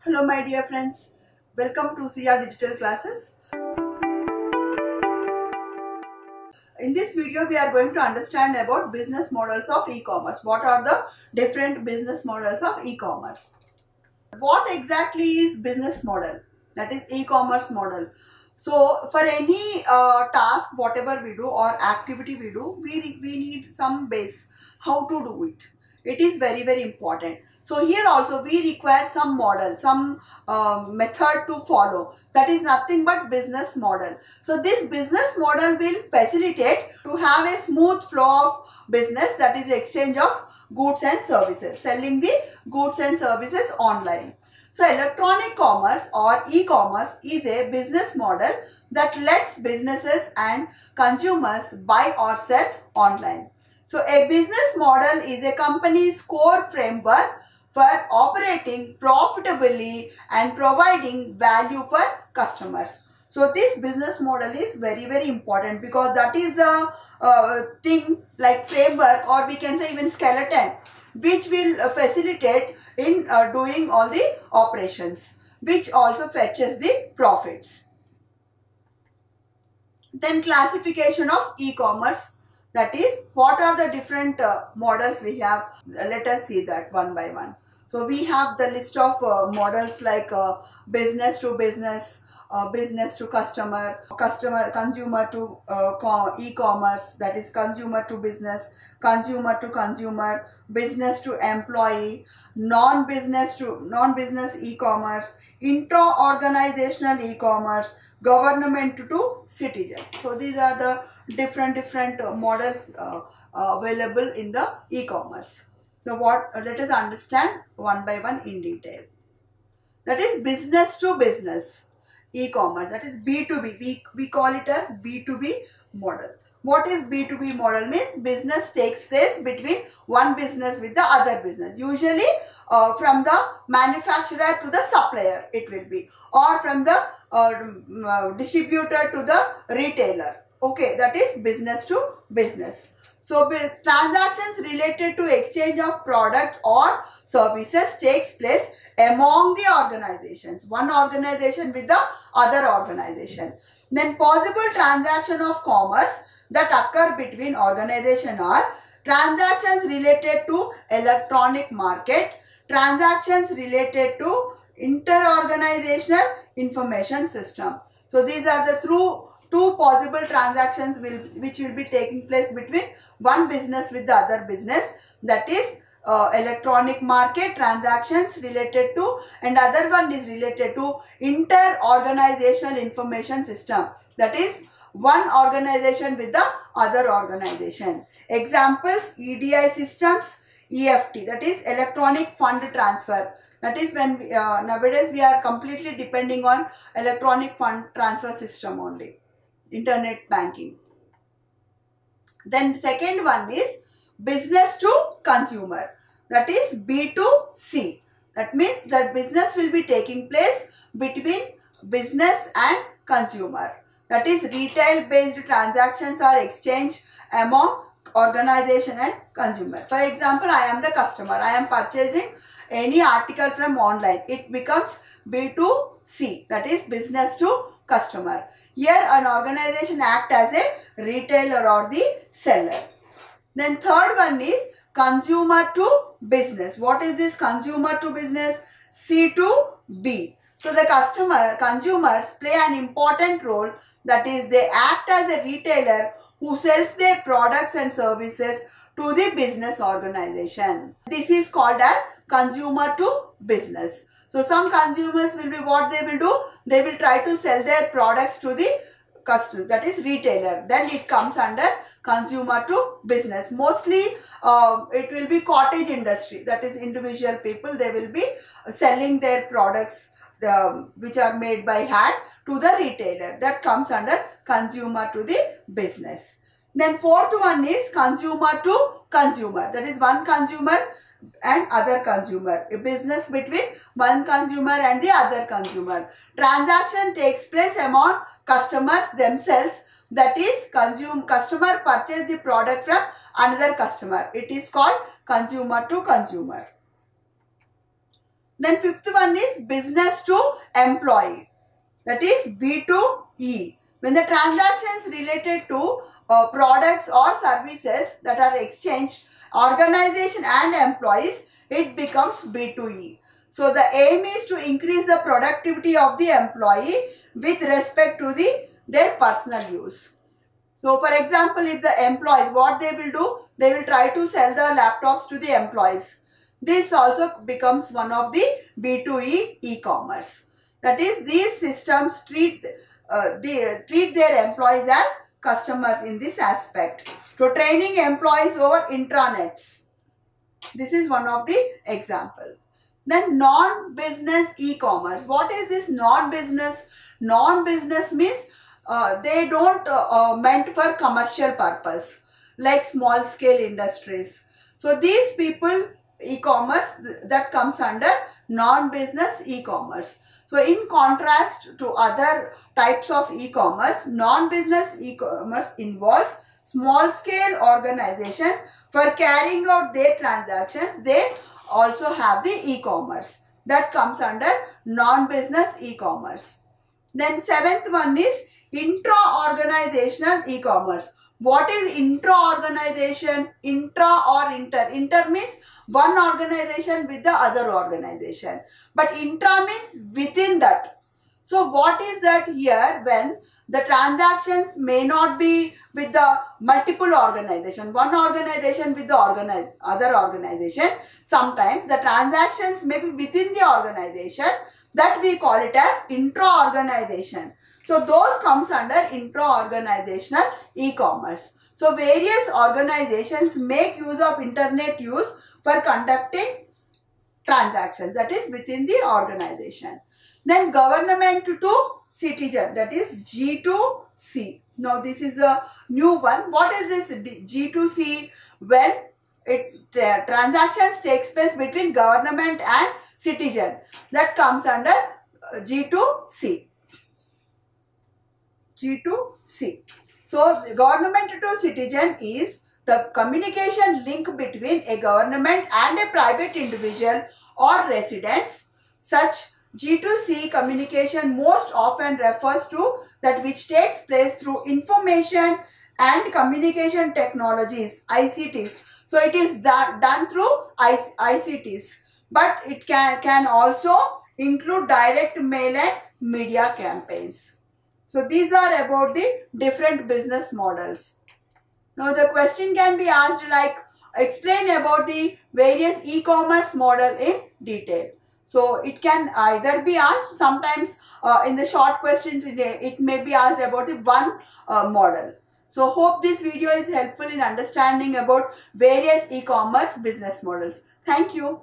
Hello my dear friends, welcome to CR Digital Classes. In this video we are going to understand about business models of e-commerce. What are the different business models of e-commerce? What exactly is business model? That is e-commerce model. So for any task, whatever we do or activity we do, we need some base, how to do it. It is very important. So here also we require some model, some method to follow. That is nothing but business model. So this business model will facilitate to have a smooth flow of business, that is exchange of goods and services, selling the goods and services online. So electronic commerce or e-commerce is a business model that lets businesses and consumers buy or sell online. So a business model is a company's core framework for operating profitably and providing value for customers. So this business model is very important because that is the thing like framework, or we can say even skeleton, which will facilitate in doing all the operations, which also fetches the profits. Then classification of e-commerce, that is what are the different models we have. Let us see that one by one. So we have the list of models like business to business, business to customer, consumer to e-commerce, that is consumer to business, consumer to consumer, business to employee, non-business e-commerce, intra-organizational e-commerce, government to citizen. So these are the different models available in the e-commerce. So let us understand one by one in detail. That is business to business e-commerce, that is B2B. We call it as B2B model. What is B2B model? Means business takes place between one business with the other business. Usually from the manufacturer to the supplier it will be, or from the distributor to the retailer. Okay, that is business to business. So transactions related to exchange of product or services takes place among the organizations, one organization with the other organization. Then possible transaction of commerce that occur between organization are transactions related to electronic market, transactions related to inter-organizational information system. So these are the two possible transactions which will be taking place between one business with the other business, that is electronic market transactions related to, and other one is related to inter-organizational information system, that is one organization with the other organization. Examples: EDI systems, EFT, that is electronic fund transfer. That is when nowadays we are completely depending on electronic fund transfer system only, internet banking. Then second one is business to consumer, that is B2C. That means that business will be taking place between business and consumer. That is retail based transactions are exchanged among organization and consumer. For example, I am the customer, I am purchasing any article from online, it becomes B2C, that is business to customer. Here an organization acts as a retailer or the seller. Then third one is consumer to business. What is this consumer to business? C2B. So the consumers play an important role, that is they act as a retailer who sells their products and services to the business organization. This is called as consumer to business. So some consumers will be, what they will do, they will try to sell their products to the customer, that is retailer. Then it comes under consumer to business. Mostly it will be cottage industry, that is individual people, they will be selling their products which are made by hand to the retailer. That comes under consumer to the business. Then fourth one is consumer to consumer, that is one consumer and other consumer, a business between one consumer and the other consumer. Transaction takes place among customers themselves, that is customer purchase the product from another customer. It is called consumer to consumer. Then fifth one is business to employee, that is B2E. When the transactions related to products or services that are exchanged, organization and employees, it becomes B2E. So the aim is to increase the productivity of the employee with respect to their personal use. So for example, if the employees, what they will do, they will try to sell the laptops to the employees. This also becomes one of the B2E e-commerce. That is, these systems treat their employees as customers in this aspect. So training employees over intranets. This is one of the example. Then non-business e-commerce. What is this non-business? Non-business means they don't meant for commercial purpose, like small scale industries. So these people, e-commerce, that comes under non-business e-commerce. So in contrast to other types of e-commerce, non-business e-commerce involves small scale organizations. For carrying out their transactions, they also have the e-commerce. That comes under non-business e-commerce. Then seventh one is intra-organizational e-commerce. What is intra-organization? Intra or inter? Inter means one organization with the other organization. But intra means within that. So what is that here? When the transactions may not be with the multiple organization, one organization with the other organization. Sometimes the transactions may be within the organization, that we call it as intra-organization. So those comes under intra-organizational e-commerce. So various organizations make use of internet use for conducting transactions, that is within the organization. Then government to citizen, that is G2C. Now this is a new one. What is this G2C? When transactions takes place between government and citizen, that comes under G2C. G2C. So government to citizen is the communication link between a government and a private individual or residents. Such G2C communication most often refers to that which takes place through information and communication technologies, ICTs. So it is done through ICTs, but it can also include direct mail and media campaigns. So these are about the different business models. Now the question can be asked like, explain about the various e-commerce model in detail. So it can either be asked, sometimes in the short questions it may be asked about the one model. So hope this video is helpful in understanding about various e-commerce business models. Thank you.